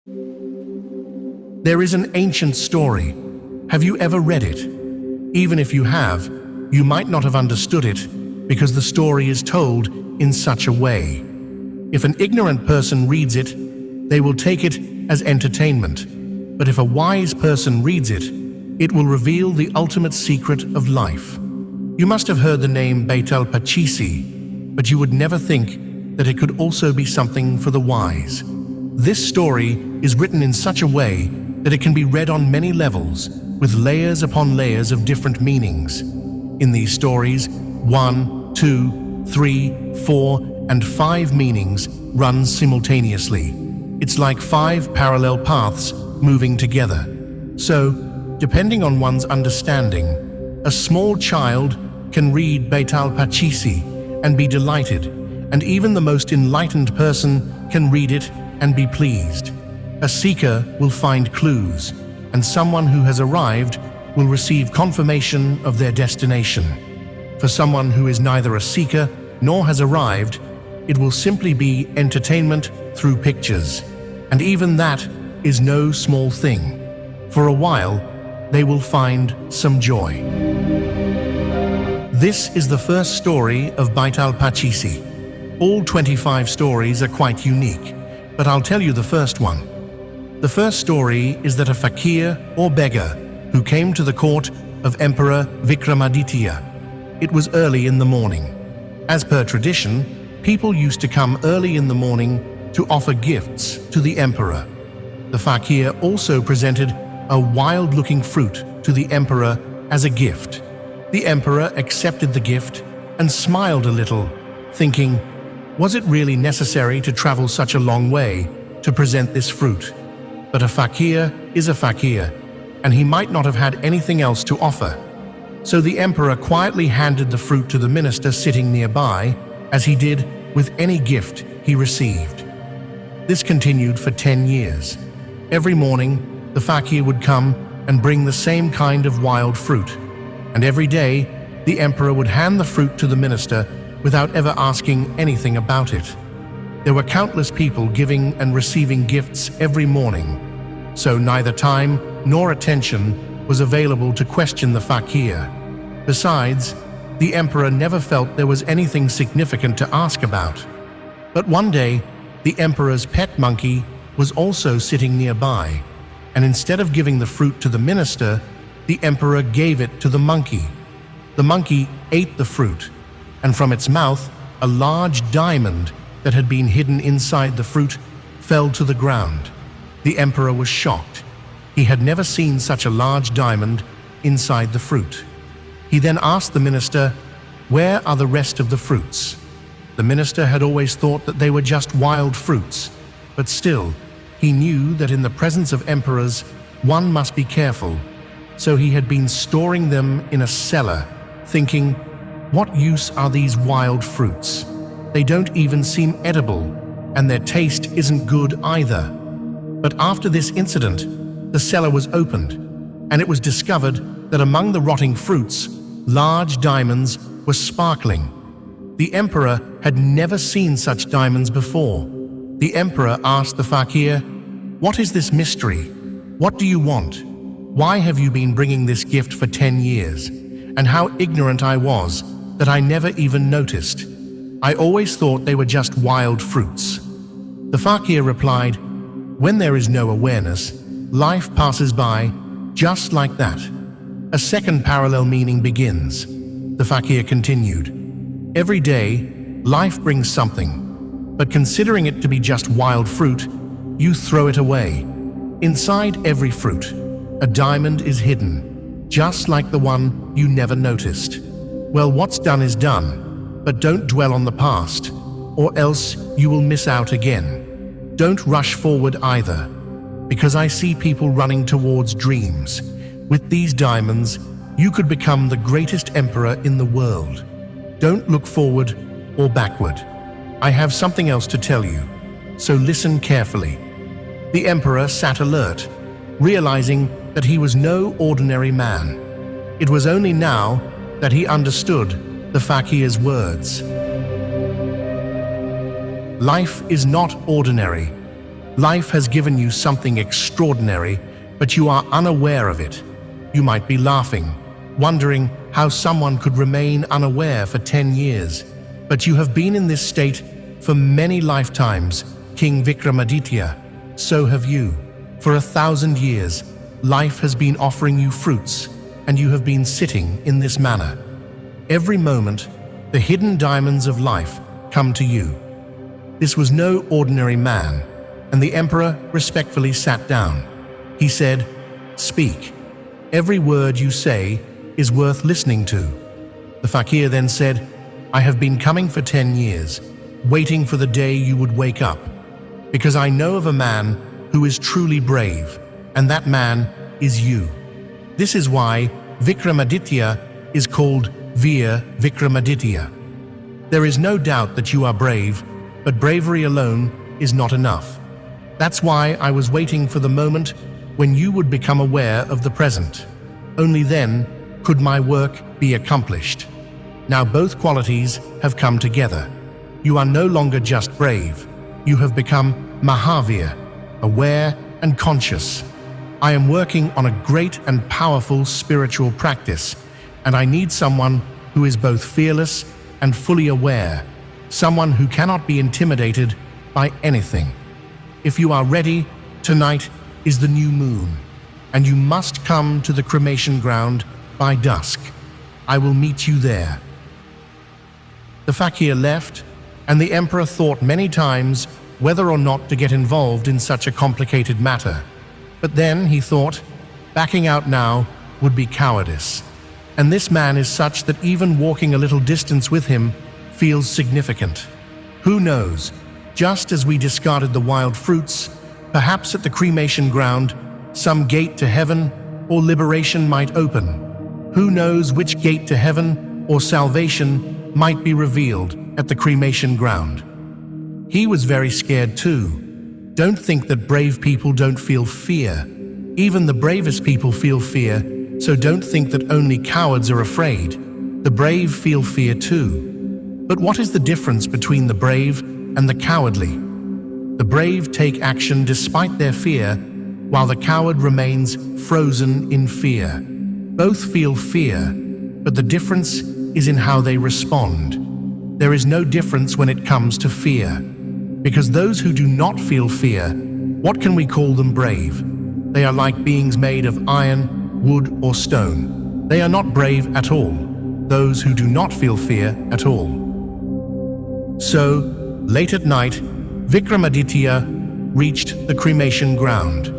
There is an ancient story. Have you ever read it? Even if you have, you might not have understood it because the story is told in such a way. If an ignorant person reads it, they will take it as entertainment. But if a wise person reads it, it will reveal the ultimate secret of life. You must have heard the name Baital Pachisi, but you would never think that it could also be something for the wise. This story is written in such a way that it can be read on many levels, with layers upon layers of different meanings. In these stories, 1, 2, 3, 4, and 5 meanings run simultaneously. It's like 5 parallel paths moving together. So, depending on one's understanding, a small child can read Baital Pachisi and be delighted, and even the most enlightened person can read it and be pleased. A seeker will find clues, and someone who has arrived will receive confirmation of their destination. For someone who is neither a seeker nor has arrived, it will simply be entertainment through pictures, and even that is no small thing. For a while, they will find some joy. This is the first story of Baital Pachisi. All 25 stories are quite unique, but I'll tell you the first one. The first story is that a fakir or beggar who came to the court of Emperor Vikramaditya. It was early in the morning. As per tradition, people used to come early in the morning to offer gifts to the emperor. The fakir also presented a wild-looking fruit to the emperor as a gift. The emperor accepted the gift and smiled a little, thinking, was it really necessary to travel such a long way to present this fruit? But a fakir is a fakir, and he might not have had anything else to offer. So the emperor quietly handed the fruit to the minister sitting nearby, as he did with any gift he received. This continued for 10 years. Every morning, the fakir would come and bring the same kind of wild fruit, and every day, the emperor would hand the fruit to the minister without ever asking anything about it. There were countless people giving and receiving gifts every morning, so neither time nor attention was available to question the fakir. Besides, the emperor never felt there was anything significant to ask about. But one day, the emperor's pet monkey was also sitting nearby, and instead of giving the fruit to the minister, the emperor gave it to the monkey. The monkey ate the fruit, and from its mouth, a large diamond that had been hidden inside the fruit fell to the ground. The emperor was shocked. He had never seen such a large diamond inside the fruit. He then asked the minister, "Where are the rest of the fruits?" The minister had always thought that they were just wild fruits, but still, he knew that in the presence of emperors, one must be careful. So he had been storing them in a cellar, thinking, what use are these wild fruits? They don't even seem edible, and their taste isn't good either. But after this incident, the cellar was opened, and it was discovered that among the rotting fruits, large diamonds were sparkling. The emperor had never seen such diamonds before. The emperor asked the fakir, "What is this mystery? What do you want? Why have you been bringing this gift for 10 years? And how ignorant I was that I never even noticed. I always thought they were just wild fruits." The fakir replied, "When there is no awareness, life passes by just like that." A second parallel meaning begins. The fakir continued, "Every day, life brings something, but considering it to be just wild fruit, you throw it away. Inside every fruit, a diamond is hidden, just like the one you never noticed. Well, what's done is done, but don't dwell on the past, or else you will miss out again. Don't rush forward either, because I see people running towards dreams. With these diamonds, you could become the greatest emperor in the world. Don't look forward or backward. I have something else to tell you, so listen carefully." The emperor sat alert, realizing that he was no ordinary man. It was only now that he understood the fakir's words. Life is not ordinary. Life has given you something extraordinary, but you are unaware of it. You might be laughing, wondering how someone could remain unaware for 10 years. But you have been in this state for many lifetimes, King Vikramaditya. So have you. For 1,000 years, life has been offering you fruits, and you have been sitting in this manner. Every moment, the hidden diamonds of life come to you. This was no ordinary man, and the emperor respectfully sat down. He said, "Speak. Every word you say is worth listening to." The fakir then said, "I have been coming for 10 years, waiting for the day you would wake up, because I know of a man who is truly brave, and that man is you. This is why Vikramaditya is called Veer Vikramaditya. There is no doubt that you are brave, but bravery alone is not enough. That's why I was waiting for the moment when you would become aware of the present. Only then could my work be accomplished. Now both qualities have come together. You are no longer just brave. You have become Mahavir, aware and conscious. I am working on a great and powerful spiritual practice, and I need someone who is both fearless and fully aware, someone who cannot be intimidated by anything. If you are ready, tonight is the new moon, and you must come to the cremation ground by dusk. I will meet you there." The fakir left, and the emperor thought many times whether or not to get involved in such a complicated matter. But then he thought, backing out now would be cowardice. And this man is such that even walking a little distance with him feels significant. Who knows, just as we discarded the wild fruits, perhaps at the cremation ground, some gate to heaven or liberation might open. Who knows which gate to heaven or salvation might be revealed at the cremation ground. He was very scared too. Don't think that brave people don't feel fear. Even the bravest people feel fear, so don't think that only cowards are afraid. The brave feel fear too. But what is the difference between the brave and the cowardly? The brave take action despite their fear, while the coward remains frozen in fear. Both feel fear, but the difference is in how they respond. There is no difference when it comes to fear. Because those who do not feel fear, what can we call them brave? They are like beings made of iron, wood, or stone. They are not brave at all, those who do not feel fear at all. So, late at night, Vikramaditya reached the cremation ground.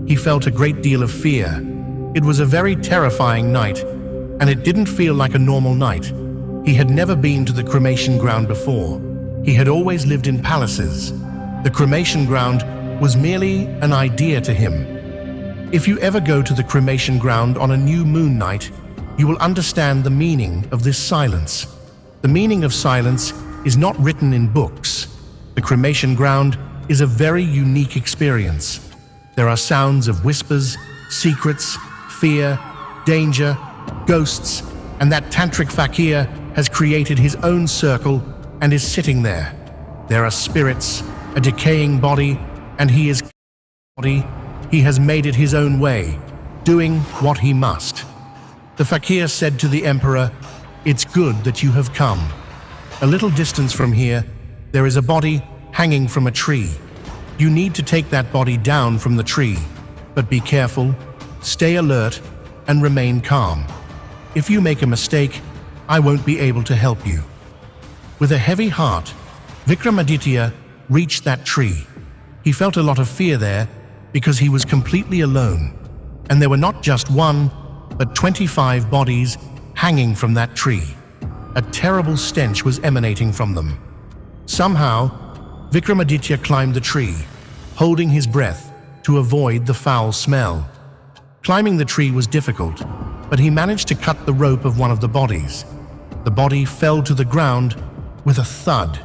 He felt a great deal of fear. It was a very terrifying night, and it didn't feel like a normal night. He had never been to the cremation ground before. He had always lived in palaces. The cremation ground was merely an idea to him. If you ever go to the cremation ground on a new moon night, you will understand the meaning of this silence. The meaning of silence is not written in books. The cremation ground is a very unique experience. There are sounds of whispers, secrets, fear, danger, ghosts, and that tantric fakir has created his own circle and is sitting there. There are spirits, a decaying body, and he has made it his own way, doing what he must. The fakir said to the emperor, "It's good that you have come. A little distance from here, there is a body hanging from a tree. You need to take that body down from the tree, but be careful, stay alert, and remain calm. If you make a mistake, I won't be able to help you." With a heavy heart, Vikramaditya reached that tree. He felt a lot of fear there because he was completely alone, and there were not just one, but 25 bodies hanging from that tree. A terrible stench was emanating from them. Somehow, Vikramaditya climbed the tree, holding his breath to avoid the foul smell. Climbing the tree was difficult, but he managed to cut the rope of one of the bodies. The body fell to the ground with a thud,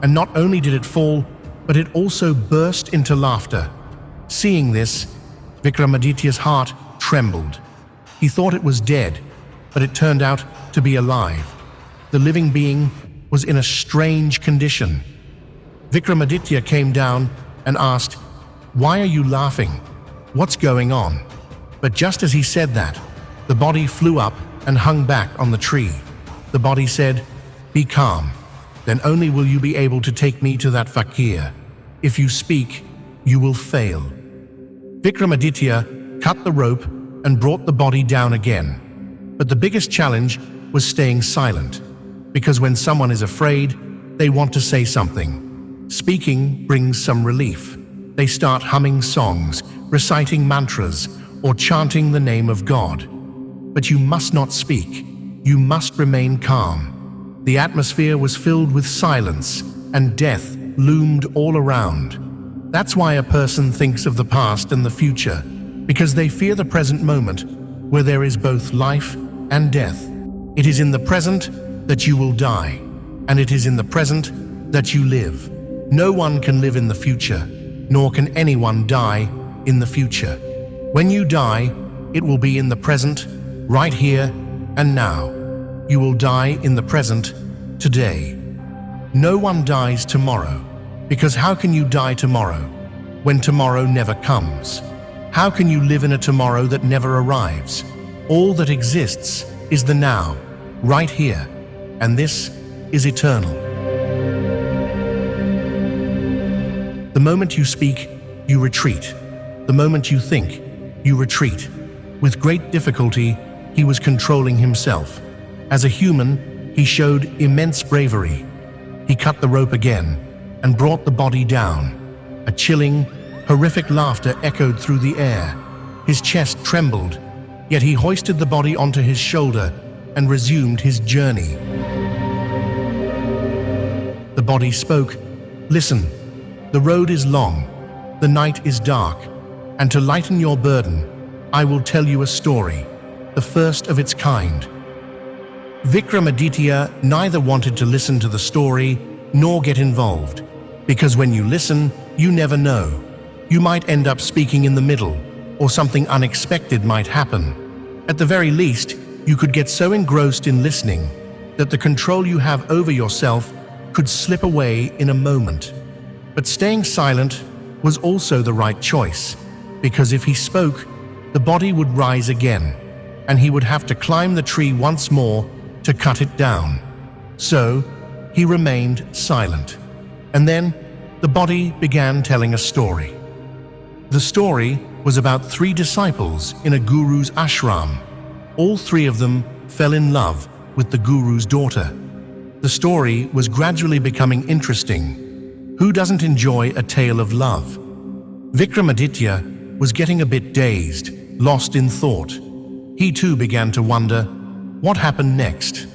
and not only did it fall, but it also burst into laughter. Seeing this, Vikramaditya's heart trembled. He thought it was dead, but it turned out to be alive. The living being was in a strange condition. Vikramaditya came down and asked, Why are you laughing? What's going on?" But just as he said that, the body flew up and hung back on the tree. The body said, "Be calm. Then only will you be able to take me to that fakir. If you speak, you will fail." Vikramaditya cut the rope and brought the body down again. But the biggest challenge was staying silent, because when someone is afraid, they want to say something. Speaking brings some relief. They start humming songs, reciting mantras, or chanting the name of God. But you must not speak. You must remain calm. The atmosphere was filled with silence, and death loomed all around. That's why a person thinks of the past and the future, because they fear the present moment, where there is both life and death. It is in the present that you will die, and it is in the present that you live. No one can live in the future, nor can anyone die in the future. When you die, it will be in the present, right here and now. You will die in the present, today. No one dies tomorrow, because how can you die tomorrow when tomorrow never comes? How can you live in a tomorrow that never arrives? All that exists is the now, right here, and this is eternal. The moment you speak, you retreat. The moment you think, you retreat. With great difficulty, he was controlling himself. As a human, he showed immense bravery. He cut the rope again and brought the body down. A chilling, horrific laughter echoed through the air. His chest trembled, yet he hoisted the body onto his shoulder and resumed his journey. The body spoke, "Listen, the road is long, the night is dark, and to lighten your burden, I will tell you a story, the first of its kind." Vikramaditya neither wanted to listen to the story nor get involved, because when you listen, you never know. You might end up speaking in the middle, or something unexpected might happen. At the very least, you could get so engrossed in listening that the control you have over yourself could slip away in a moment. But staying silent was also the right choice, because if he spoke, the body would rise again, and he would have to climb the tree once more to cut it down. So, he remained silent. And then, the body began telling a story. The story was about 3 disciples in a guru's ashram. All 3 of them fell in love with the guru's daughter. The story was gradually becoming interesting. Who doesn't enjoy a tale of love? Vikramaditya was getting a bit dazed, lost in thought. He too began to wonder, what happened next?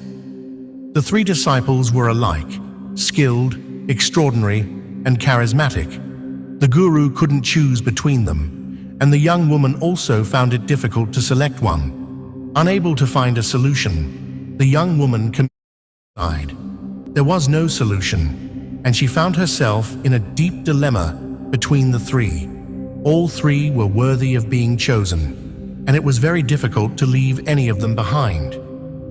The 3 disciples were alike, skilled, extraordinary, and charismatic. The guru couldn't choose between them, and the young woman also found it difficult to select one. Unable to find a solution, the young woman committed suicide. There was no solution, and she found herself in a deep dilemma between the 3. All 3 were worthy of being chosen, and it was very difficult to leave any of them behind.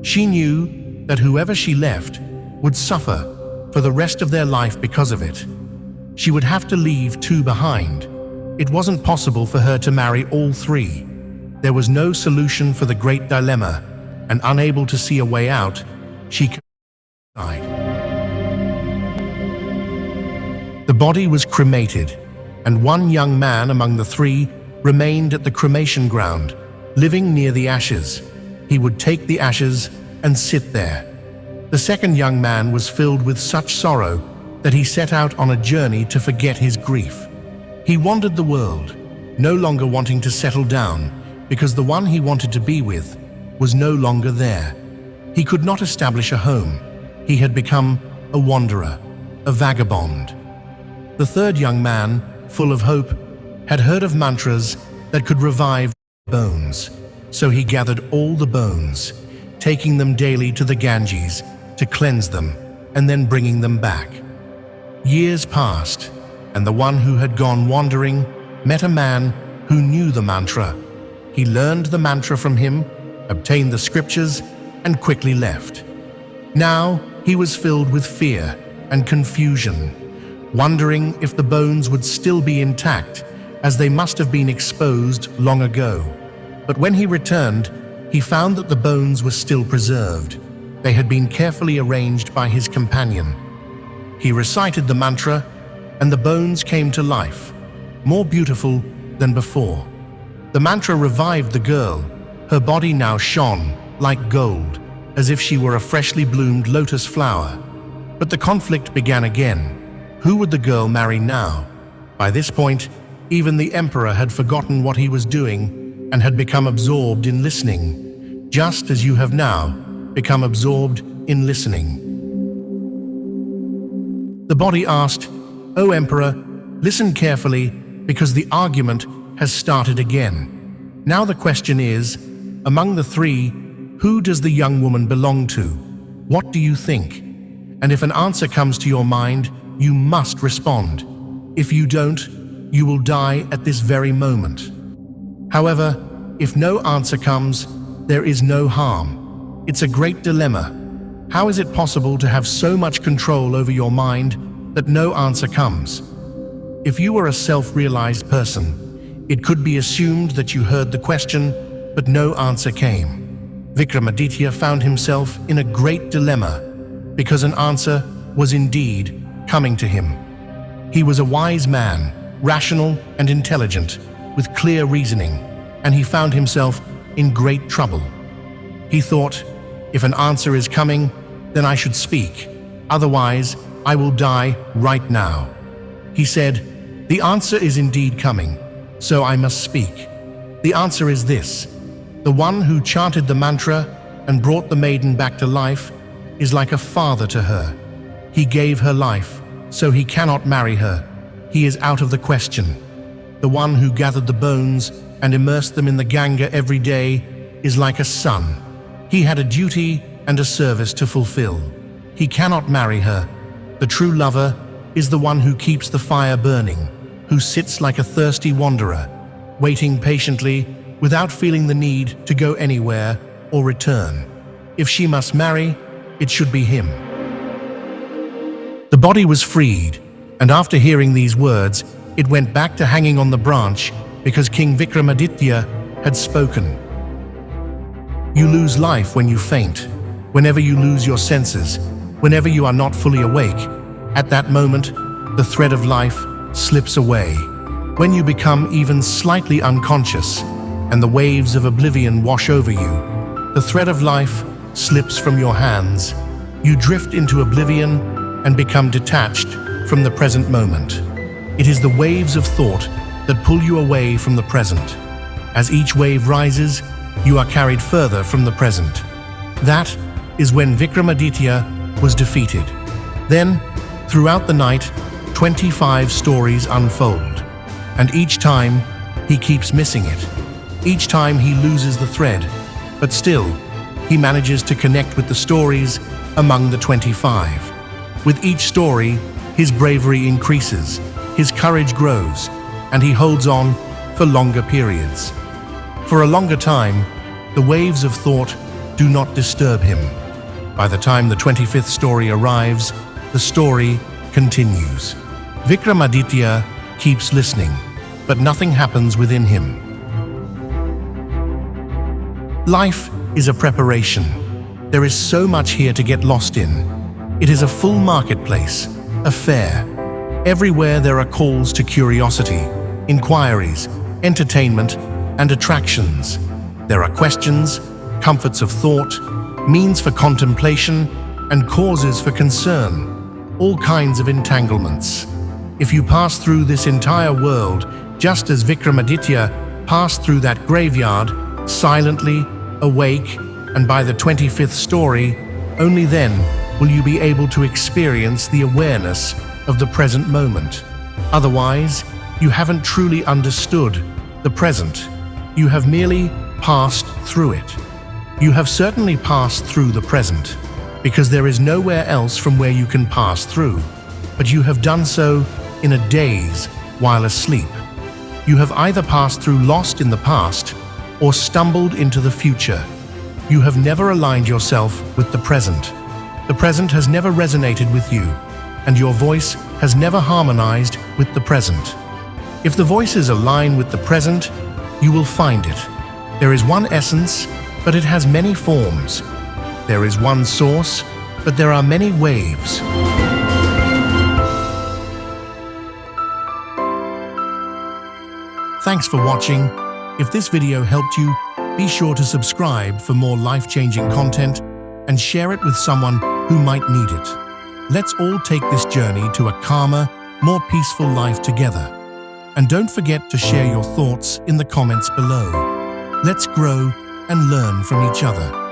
She knew that whoever she left would suffer for the rest of their life because of it. She would have to leave 2 behind. It wasn't possible for her to marry all 3. There was no solution for the great dilemma, and unable to see a way out, she died. The body was cremated, and one young man among the 3 remained at the cremation ground, living near the ashes. He would take the ashes and sit there. The second young man was filled with such sorrow that he set out on a journey to forget his grief. He wandered the world, no longer wanting to settle down, because the one he wanted to be with was no longer there. He could not establish a home. He had become a wanderer, a vagabond. The third young man, full of hope, had heard of mantras that could revive bones. So he gathered all the bones, taking them daily to the Ganges to cleanse them, and then bringing them back. Years passed, and the one who had gone wandering met a man who knew the mantra. He learned the mantra from him, obtained the scriptures, and quickly left. Now he was filled with fear and confusion, wondering if the bones would still be intact as they must have been exposed long ago. But when he returned, he found that the bones were still preserved. They had been carefully arranged by his companion. He recited the mantra, and the bones came to life, more beautiful than before. The mantra revived the girl. Her body now shone like gold, as if she were a freshly bloomed lotus flower. But the conflict began again. Who would the girl marry now? By this point, even the emperor had forgotten what he was doing and had become absorbed in listening, just as you have now become absorbed in listening. The body asked, "O Emperor, listen carefully, because the argument has started again. Now the question is, among the three, who does the young woman belong to? What do you think? And if an answer comes to your mind, you must respond. If you don't, you will die at this very moment. However, if no answer comes, there is no harm. It's a great dilemma. How is it possible to have so much control over your mind that no answer comes? If you were a self-realized person, it could be assumed that you heard the question, but no answer came. Vikramaditya found himself in a great dilemma, because an answer was indeed coming to him. He was a wise man, rational and intelligent, with clear reasoning, and he found himself in great trouble. He thought, if an answer is coming, then I should speak. Otherwise, I will die right now. He said, the answer is indeed coming, so I must speak. The answer is this: the one who chanted the mantra and brought the maiden back to life is like a father to her. He gave her life, so he cannot marry her. He is out of the question. The one who gathered the bones and immersed them in the Ganga every day is like a son. He had a duty and a service to fulfill. He cannot marry her. The true lover is the one who keeps the fire burning, who sits like a thirsty wanderer, waiting patiently without feeling the need to go anywhere or return. If she must marry, it should be him. The body was freed, and after hearing these words, it went back to hanging on the branch because King Vikramaditya had spoken. You lose life when you faint, whenever you lose your senses, whenever you are not fully awake. At that moment, the thread of life slips away. When you become even slightly unconscious and the waves of oblivion wash over you, the thread of life slips from your hands. You drift into oblivion and become detached from the present moment. It is the waves of thought that pull you away from the present. As each wave rises, you are carried further from the present. That is when Vikramaditya was defeated. Then, throughout the night, 25 stories unfold, and each time he keeps missing it. Each time he loses the thread, but still, he manages to connect with the stories among the 25. With each story, his bravery increases, his courage grows, and he holds on for longer periods. For a longer time, the waves of thought do not disturb him. By the time the 25th story arrives, the story continues. Vikramaditya keeps listening, but nothing happens within him. Life is a preparation. There is so much here to get lost in. It is a full marketplace, a fair. Everywhere there are calls to curiosity, inquiries, entertainment, and attractions. There are questions, comforts of thought, means for contemplation, and causes for concern. All kinds of entanglements. If you pass through this entire world, just as Vikramaditya passed through that graveyard, silently, awake, and by the 25th story, only then will you be able to experience the awareness of the present moment. Otherwise, you haven't truly understood the present. You have merely passed through it. You have certainly passed through the present, because there is nowhere else from where you can pass through, but you have done so in a daze while asleep. You have either passed through lost in the past or stumbled into the future. You have never aligned yourself with the present. The present has never resonated with you, and your voice has never harmonized with the present. If the voices align with the present, you will find it. There is one essence, but it has many forms. There is one source, but there are many waves. Thanks for watching. If this video helped you, be sure to subscribe for more life-changing content and share it with someone who might need it. Let's all take this journey to a calmer, more peaceful life together. And don't forget to share your thoughts in the comments below. Let's grow and learn from each other.